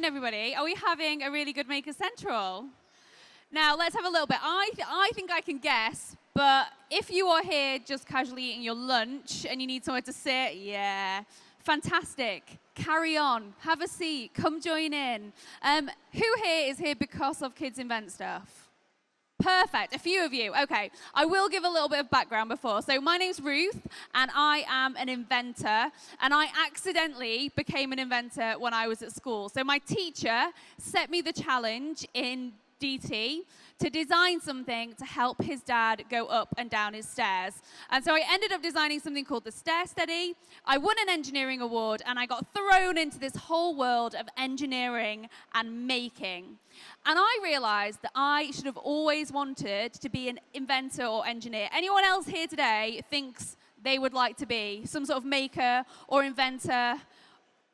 everybody. Are we having a really good Maker Central? Now, let's have a little bit. I think I can guess, but if you are here just casually eating your lunch and you need somewhere to sit, yeah, fantastic. Carry on. Have a seat. Come join in. Who here is here because of Kids Invent Stuff? Perfect. A few of you. Okay. I will give a little bit of background before. So my name's Ruth, and I am an inventor. And I accidentally became an inventor when I was at school. So my teacher set me the challenge in DT to design something to help his dad go up and down his stairs. And so I ended up designing something called the Stair Steady. I won an engineering award, and I got thrown into this whole world of engineering and making. And I realized that I should have always wanted to be an inventor or engineer. Anyone else here today thinks they would like to be some sort of maker or inventor?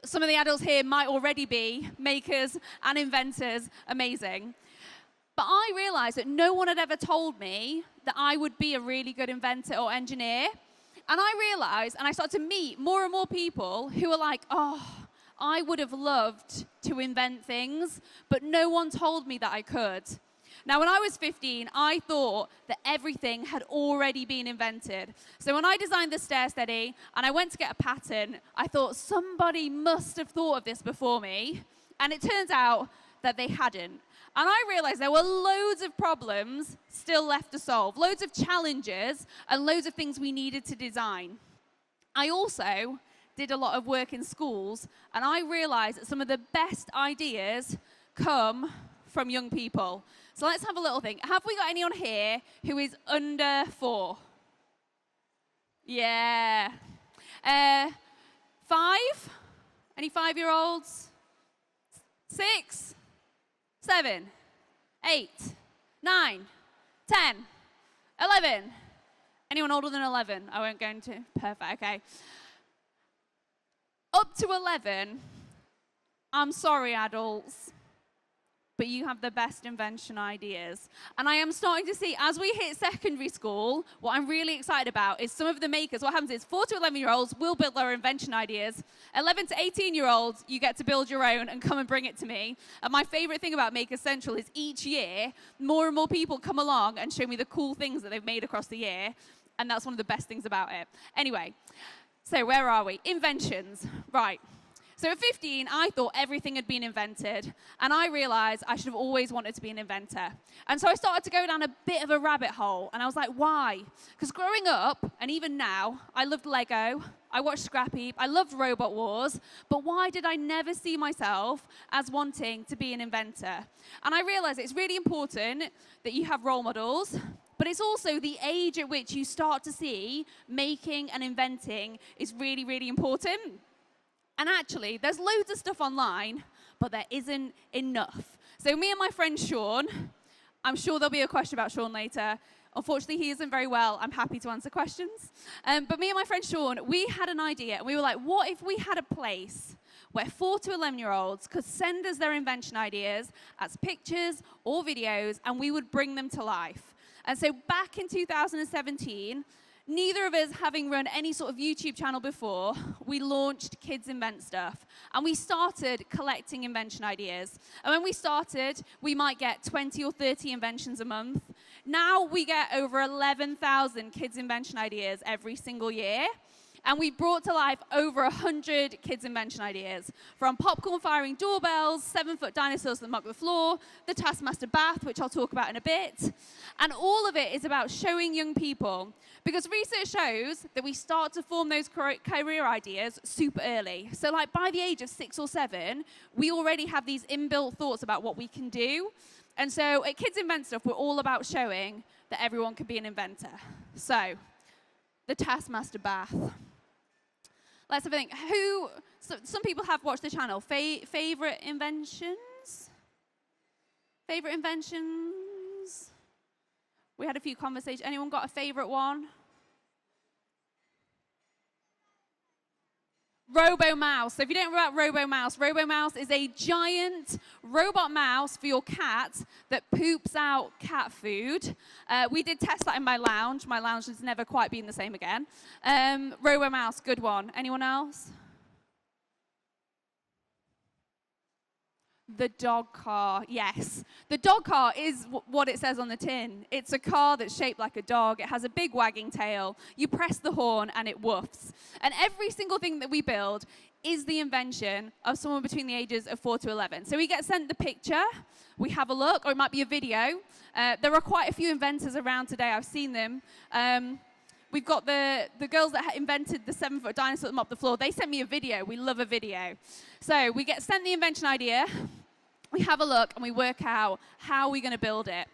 Some of the adults here might already be makers and inventors. Amazing. But I realized that no one had ever told me that I would be a really good inventor or engineer. And I realized, and I started to meet more and more people who were like, oh, I would have loved to invent things, but no one told me that I could. Now, when I was 15, I thought that everything had already been invented. So when I designed the Stair Steady and I went to get a patent, I thought somebody must have thought of this before me. And it turns out that they hadn't. And I realized there were loads of problems still left to solve, loads of challenges, and loads of things we needed to design. I also did a lot of work in schools, and I realized that some of the best ideas come from young people. So let's have a little think. Have we got anyone here who is under 4? Yeah. 5? Any 5-year-olds? 6? 7, 8, 9, 10, 11. Anyone older than 11? I won't go into. Perfect, okay. Up to 11, I'm sorry, adults, but you have the best invention ideas. And I am starting to see, as we hit secondary school, what I'm really excited about is some of the makers. What happens is 4 to 11-year-olds will build their invention ideas. 11 to 18-year-olds, you get to build your own and come and bring it to me. And my favorite thing about Maker Central is each year, more and more people come along and show me the cool things that they've made across the year. And that's one of the best things about it. Anyway, so where are we? Inventions. Right. So at 15, I thought everything had been invented, and I realized I should have always wanted to be an inventor. And so I started to go down a bit of a rabbit hole, and I was like, why? Because growing up, and even now, I loved Lego, I watched Scrap Heap, I loved Robot Wars, but why did I never see myself as wanting to be an inventor? And I realized it's really important that you have role models, but it's also the age at which you start to see making and inventing is really, really important. And actually, there's loads of stuff online, but there isn't enough. So me and my friend Sean, I'm sure there'll be a question about Sean later. Unfortunately, he isn't very well. I'm happy to answer questions. But me and my friend Sean, we had an idea. And we were like, what if we had a place where 4 to 11-year-olds could send us their invention ideas as pictures or videos, and we would bring them to life. And so back in 2017, neither of us having run any sort of YouTube channel before, we launched Kids Invent Stuff. And we started collecting invention ideas. And when we started, we might get 20 or 30 inventions a month. Now we get over 11,000 kids' invention ideas every single year. And we brought to life over 100 kids' invention ideas, from popcorn-firing doorbells, 7-foot dinosaurs that mop the floor, the Taskmaster bath, which I'll talk about in a bit. And all of it is about showing young people, because research shows that we start to form those career ideas super early. So like by the age of 6 or 7, we already have these inbuilt thoughts about what we can do. And so at Kids Invent Stuff, we're all about showing that everyone can be an inventor. So, the Taskmaster bath. Let's have a think. Some people have watched the channel. Favorite inventions? Favorite inventions? We had a few conversations. Anyone got a favorite one? Robo-mouse. So if you don't know about Robo-mouse is a giant robot mouse for your cat that poops out cat food. We did test that in my lounge. My lounge has never quite been the same again. Robo-mouse, good one. Anyone else? The dog car, yes. The dog car is what it says on the tin. It's a car that's shaped like a dog. It has a big wagging tail. You press the horn and it woofs. And every single thing that we build is the invention of someone between the ages of 4 to 11. So we get sent the picture, we have a look, or it might be a video. There are quite a few inventors around today. I've seen them. We've got the girls that invented the 7-foot dinosaur that mopped the floor. They sent me a video. We love a video. So we get sent the invention idea, we have a look, and we work out how we're going to build it.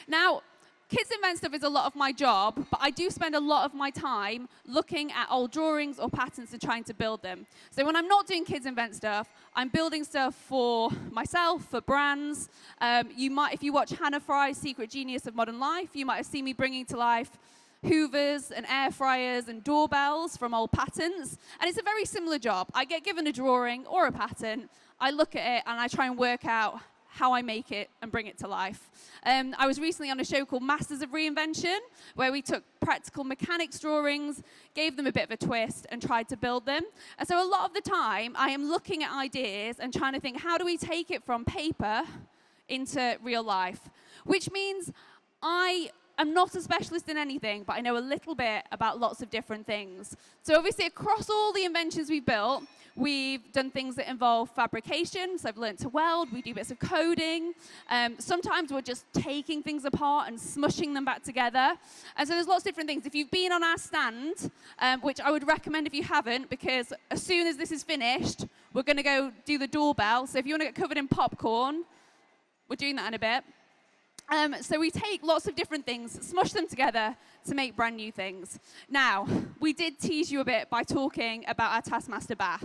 Now, Kids Invent Stuff is a lot of my job, but I do spend a lot of my time looking at old drawings or patterns and trying to build them. So when I'm not doing Kids Invent Stuff, I'm building stuff for myself, for brands. If you watch Hannah Fry's Secret Genius of Modern Life, you might have seen me bringing to life hoovers and air fryers and doorbells from old patents. And it's a very similar job. I get given a drawing or a pattern, I look at it and I try and work out how I make it and bring it to life. I was recently on a show called Masters of Reinvention, where we took practical mechanics drawings, gave them a bit of a twist, and tried to build them. And so a lot of the time, I am looking at ideas and trying to think, how do we take it from paper into real life? Which means I'm not a specialist in anything, but I know a little bit about lots of different things. So obviously, across all the inventions we've built, we've done things that involve fabrication. So I've learned to weld. We do bits of coding. Sometimes we're just taking things apart and smushing them back together. And so there's lots of different things. If you've been on our stand, which I would recommend if you haven't, because as soon as this is finished, we're going to go do the doorbell. So if you want to get covered in popcorn, we're doing that in a bit. So we take lots of different things, smush them together to make brand new things. Now, we did tease you a bit by talking about our Taskmaster bath.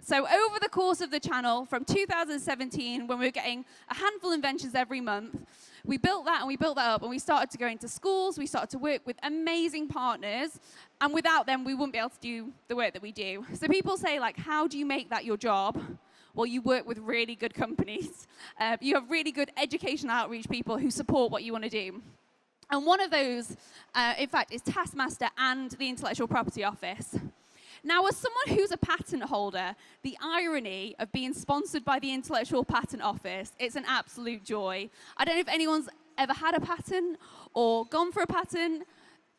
So over the course of the channel, from 2017, when we were getting a handful of inventions every month, we built that and we built that up, and we started to go into schools, we started to work with amazing partners, and without them, we wouldn't be able to do the work that we do. So people say, like, how do you make that your job? Well, you work with really good companies. You have really good education outreach people who support what you want to do. And one of those, in fact, is Taskmaster and the Intellectual Property Office. Now, as someone who's a patent holder, the irony of being sponsored by the Intellectual Patent Office, it's an absolute joy. I don't know if anyone's ever had a patent or gone for a patent.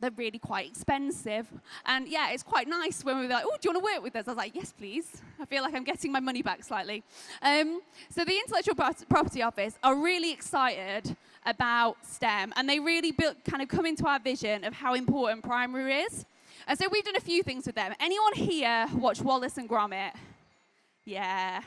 They're really quite expensive. And yeah, it's quite nice when we were like, oh, do you want to work with us? I was like, yes, please. I feel like I'm getting my money back slightly. So the Intellectual Property Office are really excited about STEM, and they really kind of come into our vision of how important primary is. And so we've done a few things with them. Anyone here watch Wallace and Gromit? Yeah.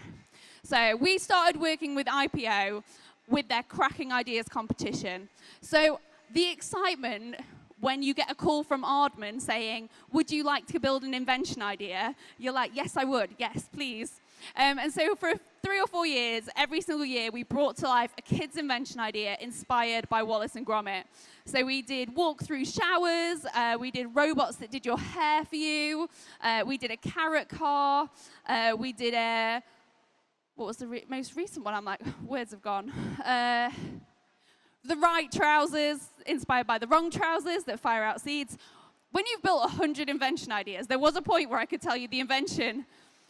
So we started working with IPO with their Cracking Ideas competition. So the excitement when you get a call from Ardman saying, would you like to build an invention idea? You're like, yes, I would. Yes, please. And so for 3 or 4 years, every single year, we brought to life a kid's invention idea inspired by Wallace and Gromit. So we did walk-through showers. We did robots that did your hair for you. We did a carrot car. We did what was the most recent one? I'm like, words have gone. The right trousers, inspired by the wrong trousers that fire out seeds. When you've built 100 invention ideas, there was a point where I could tell you the invention,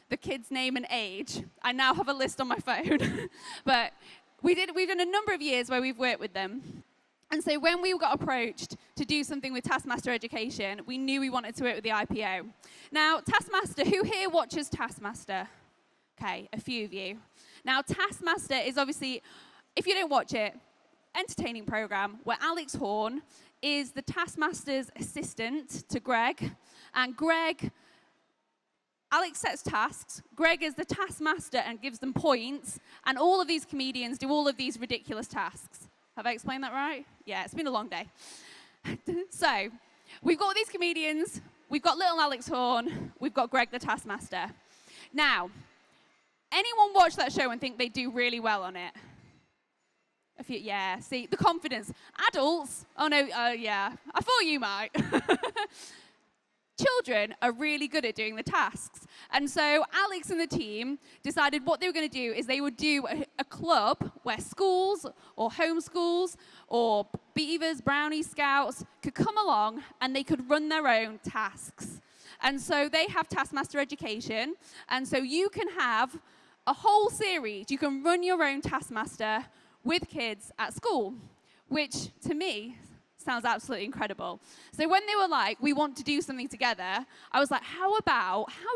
the kid's name and age. I now have a list on my phone. But we've done a number of years where we've worked with them. And so when we got approached to do something with Taskmaster Education, we knew we wanted to work with the IPO. Now, Taskmaster, who here watches Taskmaster? Okay, a few of you. Now, Taskmaster is obviously, if you don't watch it, entertaining program where Alex Horn is the Taskmaster's assistant to Greg. And Alex sets tasks, Greg is the Taskmaster and gives them points, and all of these comedians do all of these ridiculous tasks. Have I explained that right? Yeah, it's been a long day. So, we've got these comedians, we've got little Alex Horn, we've got Greg the Taskmaster. Now, anyone watch that show and think they do really well on it? Yeah, see, the confidence. Adults, oh no, yeah, I thought you might. Children are really good at doing the tasks. And so Alex and the team decided what they were going to do is they would do a club where schools or homeschools or beavers, brownies, scouts could come along and they could run their own tasks. And so they have Taskmaster Education. And so you can have a whole series. You can run your own Taskmaster with kids at school, which to me sounds absolutely incredible. So when they were like, we want to do something together, I was like, how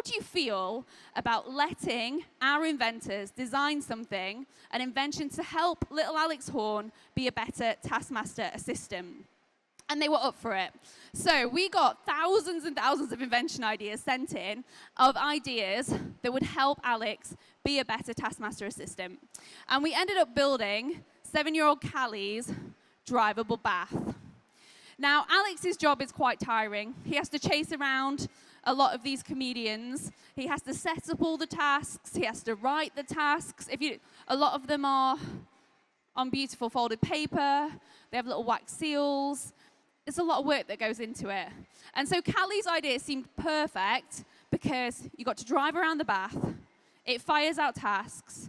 do you feel about letting our inventors design something, an invention to help little Alex Horn be a better Taskmaster assistant? And they were up for it. So we got thousands and thousands of invention ideas sent in of ideas that would help Alex be a better Taskmaster assistant. And we ended up building 7-year-old Callie's drivable bath. Now, Alex's job is quite tiring. He has to chase around a lot of these comedians. He has to set up all the tasks. He has to write the tasks. A lot of them are on beautiful folded paper. They have little wax seals. It's a lot of work that goes into it. And so Callie's idea seemed perfect because you got to drive around the bath, it fires out tasks,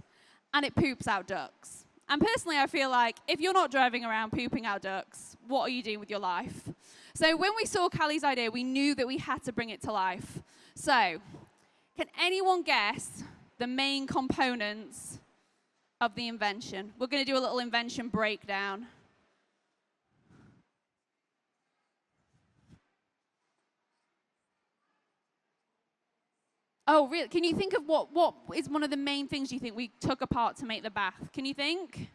and it poops out ducks. And personally, I feel like if you're not driving around pooping out ducks, what are you doing with your life? So when we saw Callie's idea, we knew that we had to bring it to life. So can anyone guess the main components of the invention? We're going to do a little invention breakdown. Oh, really? Can you think of what is one of the main things you think we took apart to make the bath? Can you think?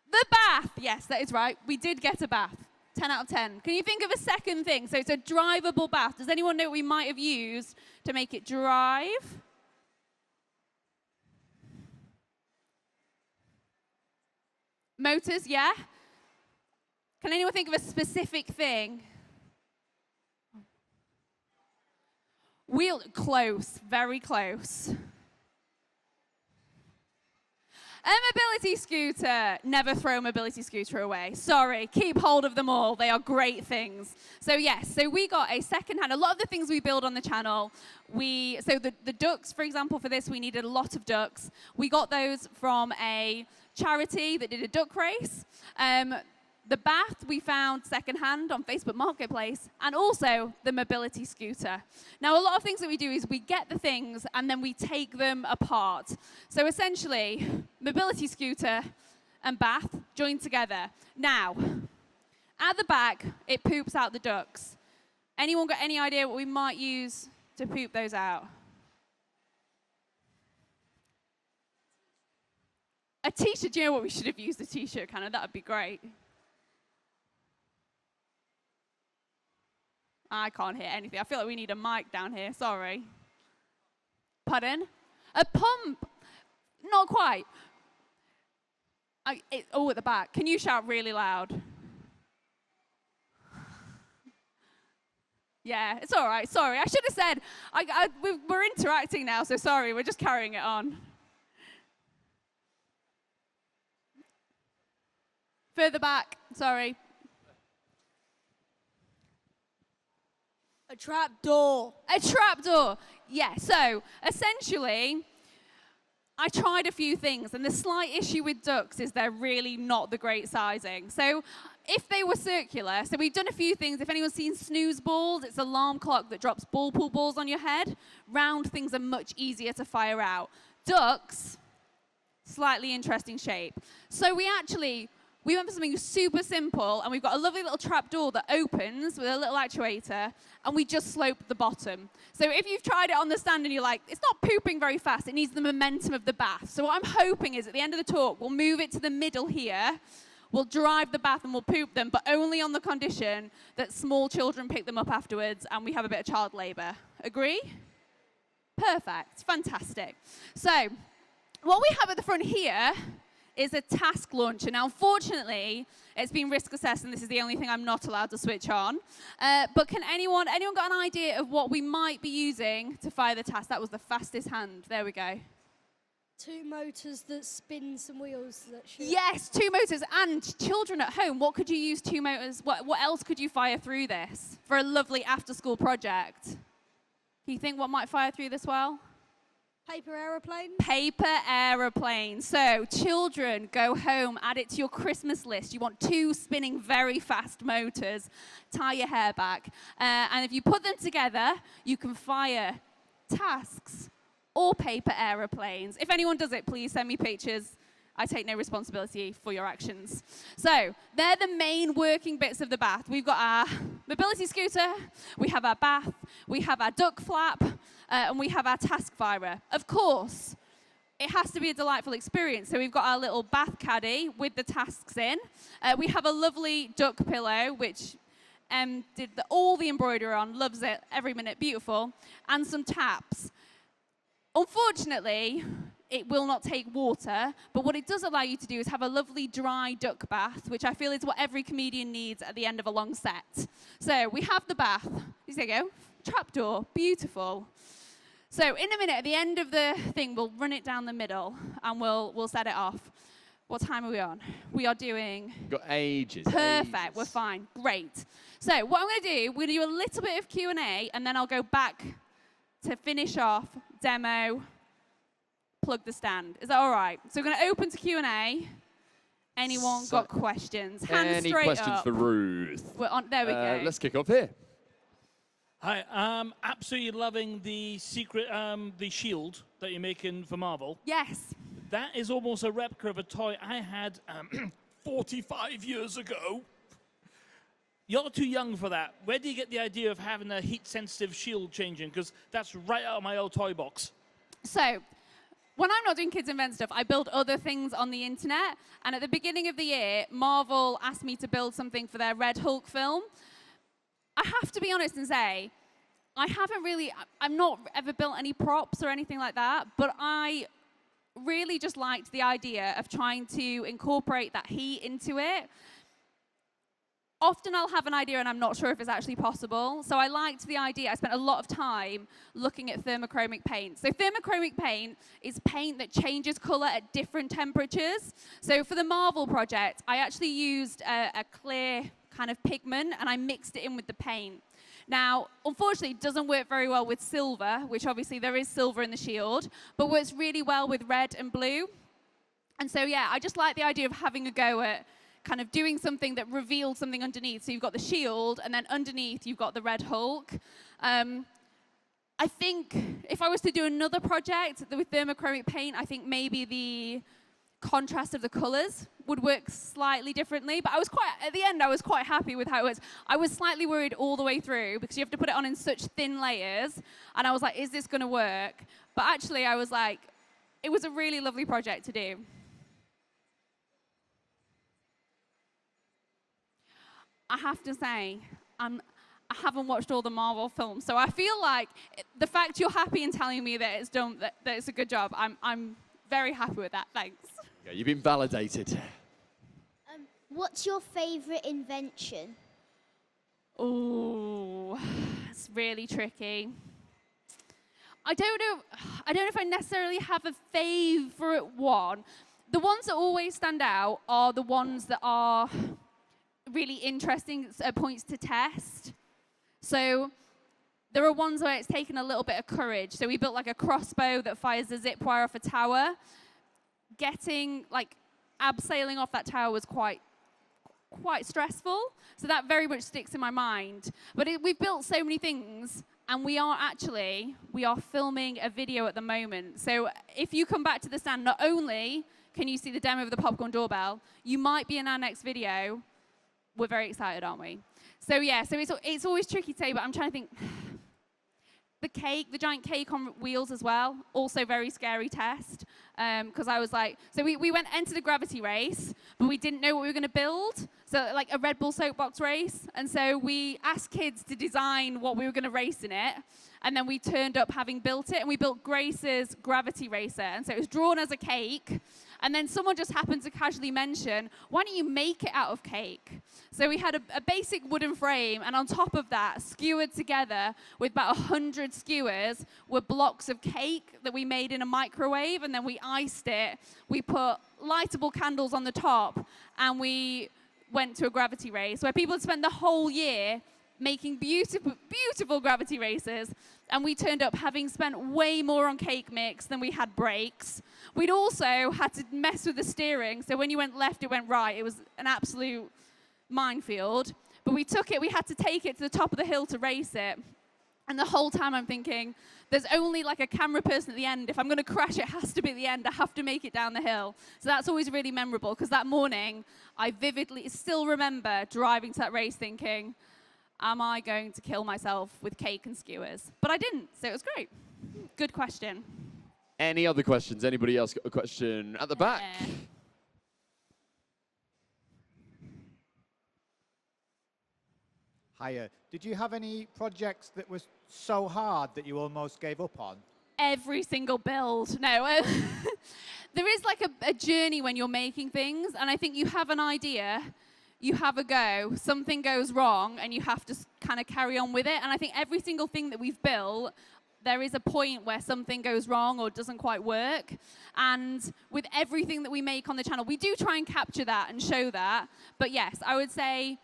The bath. Yes, that is right. We did get a bath. 10 out of 10. Can you think of a second thing? So it's a drivable bath. Does anyone know what we might have used to make it drive? Motors, yeah? Can anyone think of a specific thing? Wheel, close, very close. A mobility scooter. Never throw a mobility scooter away. Sorry, keep hold of them all. They are great things. So yes, so we got a second-hand. A lot of the things we build on the channel, so the ducks, for example, for this, we needed a lot of ducks. We got those from a charity that did a duck race. The bath we found secondhand on Facebook Marketplace, and also the mobility scooter. Now, a lot of things that we do is we get the things and then we take them apart. So essentially, mobility scooter and bath joined together. Now, at the back, it poops out the ducks. Anyone got any idea what we might use to poop those out? A t-shirt. Do you know what? We should have used a t-shirt, kind of. That would be great. I can't hear anything. I feel like we need a mic down here. Sorry. Pardon? A pump. Not quite. At the back. Can you shout really loud? Yeah, it's all right. Sorry. I should have said, we're interacting now, so sorry. We're just carrying it on. Further back. Sorry. A trap door. A trap door. Yeah, so essentially, I tried a few things, and the slight issue with ducks is they're really not the great sizing. So if they were circular, so we've done a few things. If anyone's seen snooze balls, it's an alarm clock that drops ball pool balls on your head. Round things are much easier to fire out. Ducks, slightly interesting shape. So we went for something super simple, and we've got a lovely little trap door that opens with a little actuator, and we just sloped the bottom. So if you've tried it on the stand and you're like, it's not pooping very fast, it needs the momentum of the bath. So what I'm hoping is at the end of the talk, we'll move it to the middle here, we'll drive the bath and we'll poop them, but only on the condition that small children pick them up afterwards and we have a bit of child labor. Agree? Perfect. Fantastic. So what we have at the front here is a task launcher. Now, unfortunately, it's been risk assessed, and this is the only thing I'm not allowed to switch on. But can anyone got an idea of what we might be using to fire the task? That was the fastest hand. There we go. 2 motors that spin some wheels that shoot. Yes, 2 motors. And children at home, what could you use 2 motors? What else could you fire through this for a lovely after-school project? Can you think what might fire through this well? Paper aeroplane? Paper aeroplane. So, children, go home, add it to your Christmas list. You want 2 spinning very fast motors. Tie your hair back. And if you put them together, you can fire tasks or paper aeroplanes. If anyone does it, please send me pictures. I take no responsibility for your actions. So they're the main working bits of the bath. We've got our mobility scooter, we have our bath, we have our duck flap, and we have our Taskmaster. Of course, it has to be a delightful experience. So we've got our little bath caddy with the tasks in. We have a lovely duck pillow, which did all the embroidery on, loves it, every minute, beautiful, and some taps. Unfortunately, it will not take water, but what it does allow you to do is have a lovely dry duck bath, which I feel is what every comedian needs at the end of a long set. So we have the bath. There you go. Trapdoor. Beautiful. So in a minute, at the end of the thing, we'll run it down the middle, and we'll set it off. What time are we on? We are doing... Got ages. Perfect. Ages. We're fine. Great. So what I'm going to do, we're going to do a little bit of Q&A, and then I'll go back to finish off, demo, plug the stand. Is that all right? So we're going to open to Q&A. Anyone got questions? Hands Any straight questions up. for Ruth? We're on, there we go. Let's kick off here. Hi, absolutely loving the secret, the shield that you're making for Marvel. Yes. That is almost a replica of a toy I had 45 years ago. You're too young for that. Where do you get the idea of having a heat-sensitive shield changing? Because that's right out of my old toy box. So when I'm not doing Kids Invent stuff, I build other things on the internet. And at the beginning of the year, Marvel asked me to build something for their Red Hulk film. I have to be honest and say, I've not ever built any props or anything like that, but I really just liked the idea of trying to incorporate that heat into it. Often I'll have an idea and I'm not sure if it's actually possible. So I liked the idea. I spent a lot of time looking at thermochromic paint. So thermochromic paint is paint that changes color at different temperatures. So for the Marvel project, I actually used a clear kind of pigment and I mixed it in with the paint. Now, unfortunately, it doesn't work very well with silver, which obviously there is silver in the shield, but works really well with red and blue. And so, yeah, I just like the idea of having a go at kind of doing something that reveals something underneath. So you've got the shield, and then underneath you've got the Red Hulk. I think if I was to do another project with thermochromic paint, I think maybe the contrast of the colors would work slightly differently. But at the end, I was quite happy with how it was. I was slightly worried all the way through because you have to put it on in such thin layers. And I was like, is this going to work? But actually, I was like, it was a really lovely project to do. I have to say, I haven't watched all the Marvel films, so I feel like the fact you're happy and telling me that it's done, that it's a good job, I'm very happy with that. Thanks. Yeah, you've been validated. What's your favourite invention? Oh, it's really tricky. I don't know if I necessarily have a favourite one. The ones that always stand out are the ones that are really interesting points to test. So there are ones where it's taken a little bit of courage. So we built like a crossbow that fires a zip wire off a tower. Getting like abseiling off that tower was quite stressful. So that very much sticks in my mind. But we've built so many things, and we are filming a video at the moment. So if you come back to the stand, not only can you see the demo of the popcorn doorbell, you might be in our next video. We're very excited, aren't we? So yeah, so it's always tricky to say, but I'm trying to think. The giant cake on wheels as well, also very scary test. Because I was like, so we entered a gravity race, but we didn't know what we were going to build. So like a Red Bull soapbox race. And so we asked kids to design what we were going to race in it. And then we turned up having built it, and we built Grace's gravity racer. And so it was drawn as a cake. And then someone just happened to casually mention, why don't you make it out of cake? So we had a basic wooden frame, and on top of that, skewered together with about 100 skewers, were blocks of cake that we made in a microwave, and then we iced it. We put lightable candles on the top, and we went to a gravity race where people had spent the whole year making beautiful, beautiful gravity races, and we turned up having spent way more on cake mix than we had brakes. We'd also had to mess with the steering, so when you went left, it went right. It was an absolute minefield. But we had to take it to the top of the hill to race it. And the whole time I'm thinking, there's only like a camera person at the end. If I'm going to crash, it has to be at the end. I have to make it down the hill. So that's always really memorable, because that morning, I vividly still remember driving to that race thinking, am I going to kill myself with cake and skewers? But I didn't, so it was great. Good question. Any other questions? Anybody else got a question at the back? Hiya. Did you have any projects that was so hard that you almost gave up on? Every single build. No. There is like a journey when you're making things, and I think you have an idea, you have a go, something goes wrong, and you have to kind of carry on with it. And I think every single thing that we've built, there is a point where something goes wrong or doesn't quite work. And with everything that we make on the channel, we do try and capture that and show that. But yes, I would say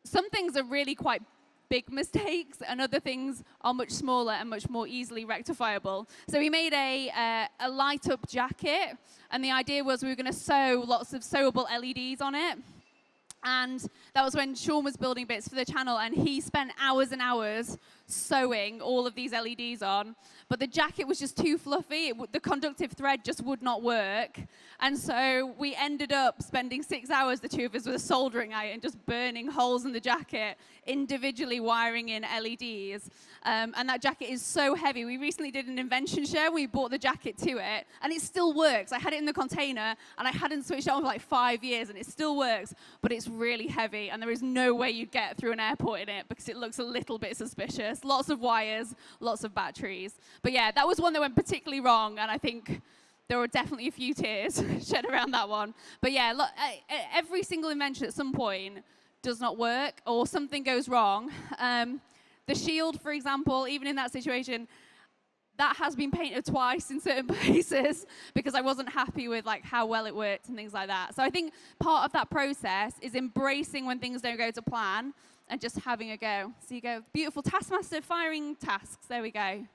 some things are really quite big mistakes, and other things are much smaller and much more easily rectifiable. So we made a light-up jacket, and the idea was we were going to sew lots of sewable LEDs on it. And that was when Sean was building bits for the channel, and he spent hours and hours sewing all of these LEDs on. But the jacket was just too fluffy. The conductive thread just would not work. And so we ended up spending 6 hours, the two of us, with a soldering iron, just burning holes in the jacket, individually wiring in LEDs. And that jacket is so heavy. We recently did an invention show. We brought the jacket to it, and it still works. I had it in the container, and I hadn't switched it on for like 5 years, and it still works. But it's really heavy, and there is no way you'd get through an airport in it because it looks a little bit suspicious. Lots of wires, lots of batteries. But yeah, that was one that went particularly wrong, and I think there were definitely a few tears shed around that one. But yeah, look, every single invention at some point does not work, or something goes wrong. The shield, for example, even in that situation, that has been painted twice in certain places because I wasn't happy with like how well it worked and things like that. So I think part of that process is embracing when things don't go to plan and just having a go. So you go, beautiful Taskmaster firing tasks. There we go.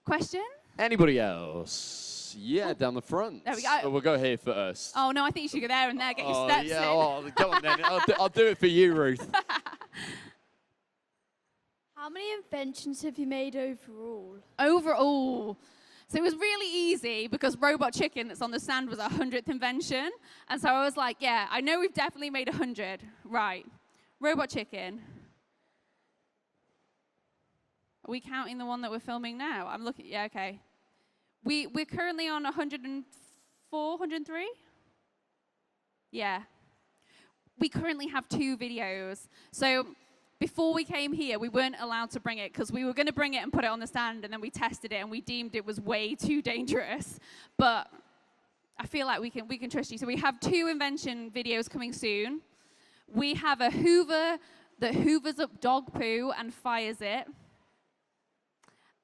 Question? Anybody else? Yeah, down the front. There we go. Oh, we'll go here first. Oh, no, I think you should go there and there, get your steps yeah, in. oh, go on then. I'll do it for you, Ruth. How many inventions have you made overall? Overall. So it was really easy because Robot Chicken that's on the stand was our 100th invention. And so I was like, yeah, I know we've definitely made 100. Right. Robot Chicken. Are we counting the one that we're filming now? I'm looking, yeah, okay. We're currently on 104, 103? Yeah. We currently have 2 videos. So before we came here, we weren't allowed to bring it because we were going to bring it and put it on the stand, and then we tested it and we deemed it was way too dangerous. But I feel like we can trust you. So we have 2 invention videos coming soon. We have a Hoover that hoovers up dog poo and fires it.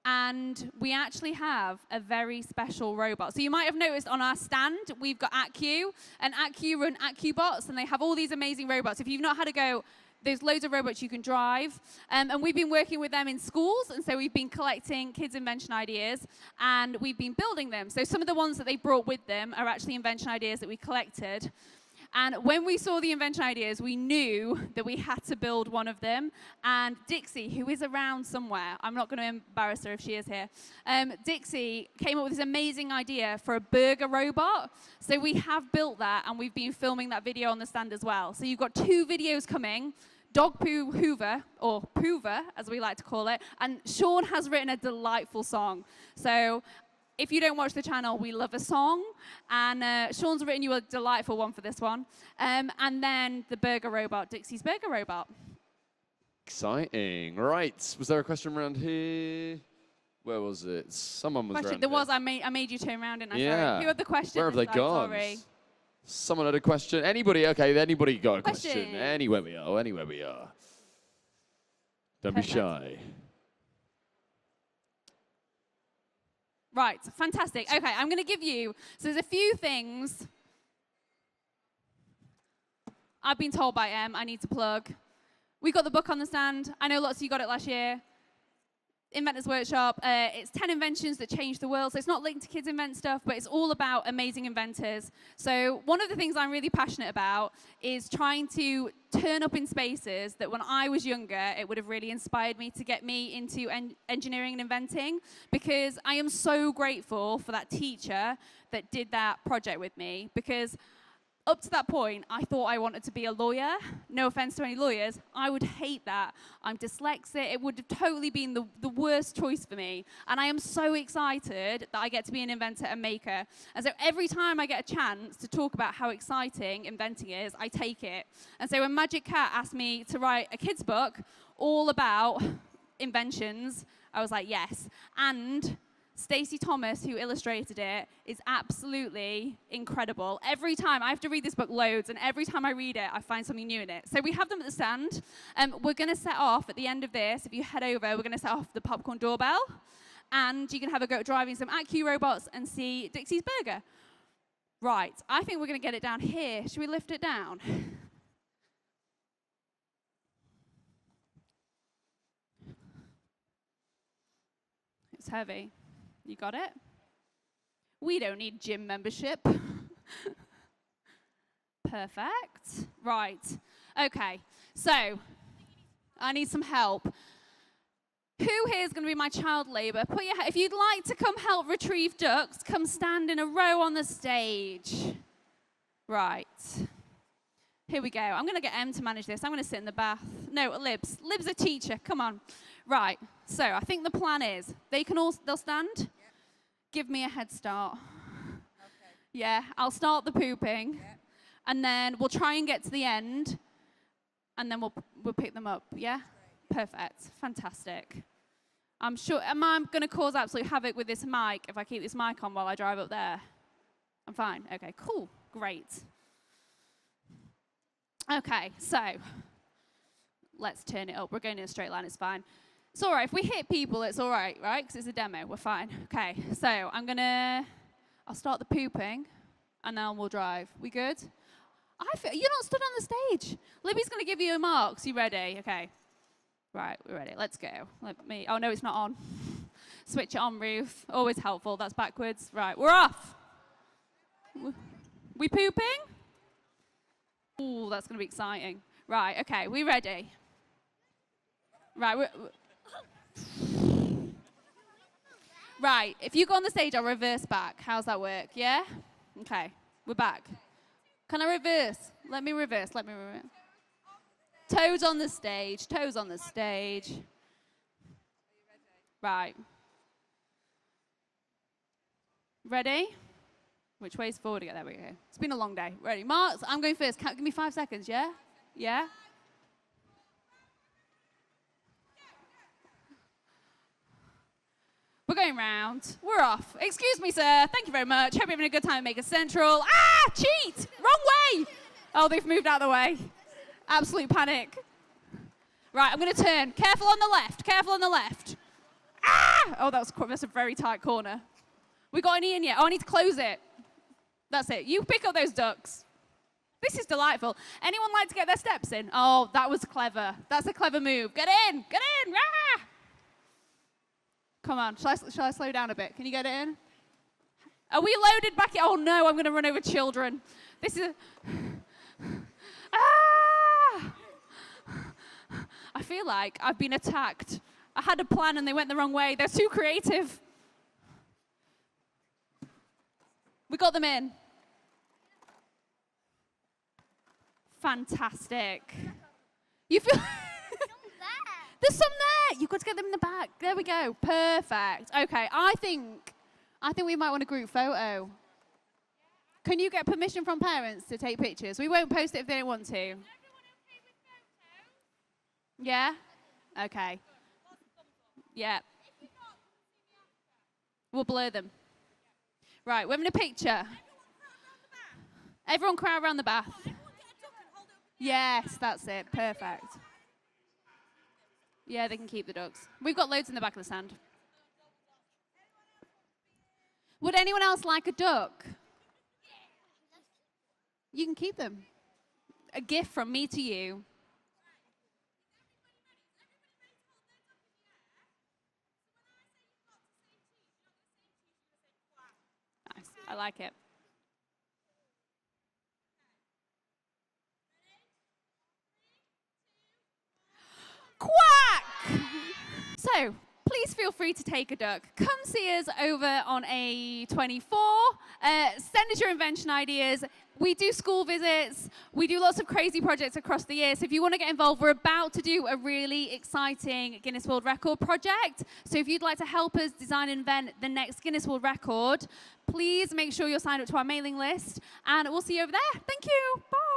And we actually have a very special robot. So you might have noticed on our stand, we've got AccuBots, and Accu run AccuBots, and they have all these amazing robots. If you've not had a go, there's loads of robots you can drive. And we've been working with them in schools, and so we've been collecting kids' invention ideas, and we've been building them. So some of the ones that they brought with them are actually invention ideas that we collected. And when we saw the invention ideas, we knew that we had to build one of them. And Dixie, who is around somewhere, I'm not going to embarrass her if she is here, Dixie came up with this amazing idea for a burger robot. So we have built that, and we've been filming that video on the stand as well. So you've got 2 videos coming, Dog Poo Hoover, or Poover, as we like to call it. And Sean has written a delightful song. So if you don't watch the channel, we love a song. And Sean's written you a delightful one for this one. And then the burger robot, Dixie's burger robot. Exciting. Right. Was there a question around here? Where was it? Someone was around There here. was. I made you turn around, didn't I? Yeah. Sorry. Who had the question? Where have they gone? Sorry. Someone had a question. Anybody? Okay, anybody got a Question. question? Anywhere we are. Anywhere we are. Don't be Perfect. shy. Right, fantastic. Okay, I'm going to give you, so there's a few things I've been told by Em I need to plug. We got the book on the stand. I know lots of you got it last year. Inventors Workshop. It's 10 inventions that change the world. So it's not linked to Kids Invent stuff, but it's all about amazing inventors. So one of the things I'm really passionate about is trying to turn up in spaces that when I was younger, it would have really inspired me to get me into engineering and inventing, because I am so grateful for that teacher that did that project with me, because up to that point, I thought I wanted to be a lawyer. No offense to any lawyers, I would hate that. I'm dyslexic. It would have totally been the worst choice for me. And I am so excited that I get to be an inventor and maker. And so every time I get a chance to talk about how exciting inventing is, I take it. And so when Magic Cat asked me to write a kid's book all about inventions, I was like, yes. And Stacey Thomas, who illustrated it, is absolutely incredible. Every time, I have to read this book loads, and every time I read it, I find something new in it. So we have them at the stand. We're going to set off, at the end of this, if you head over, we're going to set off the popcorn doorbell, and you can have a go at driving some AcQ robots and see Dixie's Burger. Right, I think we're going to get it down here. Should we lift it down? It's heavy. You got it? We don't need gym membership. Perfect. Right. Okay. So, I need some help. Who here is going to be my child labor? If you'd like to come help retrieve ducks, come stand in a row on the stage. Right. Here we go. I'm going to get Em to manage this. I'm going to sit in the bath. No, Libs. Lib's a teacher. Come on. Right. So, I think the plan is they'll stand. Yep. Give me a head start. Okay. Yeah, I'll start the pooping. Yep. And then we'll try and get to the end. And then we'll pick them up. Yeah? Great. Perfect. Fantastic. I'm sure, am I going to cause absolute havoc with this mic if I keep this mic on while I drive up there? I'm fine. Okay, cool. Great. Okay, so let's turn it up. We're going in a straight line. It's fine. It's all right. If we hit people, it's all right, right? Because it's a demo. We're fine. Okay, so I'll start the pooping, and then we'll drive. We good? You're not stood on the stage. Libby's going to give you a marks. You ready? Okay. Right, we're ready. Let's go. Oh, no, it's not on. Switch it on, Ruth. Always helpful. That's backwards. Right, we're off. We pooping? Ooh, that's going to be exciting. Right, okay, we ready? Right, Right, if you go on the stage, I'll reverse back. How's that work? Yeah? Okay, we're back. Can I reverse? Let me reverse. Toes on the stage. Right. Ready? Which way's forward again? There we go. It's been a long day. Ready? Marks, I'm going first. Give me 5 seconds, yeah? Yeah? We're going round. We're off. Excuse me, sir. Thank you very much. Hope you're having a good time at Maker Central. Ah, cheat! Wrong way! Oh, they've moved out of the way. Absolute panic. Right, I'm going to turn. Careful on the left. Ah! Oh, that's a very tight corner. We got any in yet? Oh, I need to close it. That's it. You pick up those ducks. This is delightful. Anyone like to get their steps in? Oh, that was clever. That's a clever move. Get in. Ah! Come on, shall I slow down a bit? Can you get it in? Are we loaded back in? Oh no, I'm going to run over children. This is... Ah! I feel like I've been attacked. I had a plan and they went the wrong way. They're too creative. We got them in. Fantastic. You feel... There's some there. You've got to get them in the back. There we go. Perfect. Okay, I think we might want a group photo. Can you get permission from parents to take pictures? We won't post it if they don't want to. Everyone okay with photos? Yeah? Okay. Yeah. We'll blur them. Right, we're having a picture. Everyone crowd around the bath. Yes, that's it. Perfect. Yeah, they can keep the ducks. We've got loads in the back of the stand. Would anyone else like a duck? You can keep them. A gift from me to you. I like it. Quack! So, please feel free to take a duck. Come see us over on A24. Send us your invention ideas. We do school visits. We do lots of crazy projects across the year. So if you want to get involved, we're about to do a really exciting Guinness World Record project. So if you'd like to help us design and invent the next Guinness World Record, please make sure you're signed up to our mailing list. And we'll see you over there. Thank you. Bye.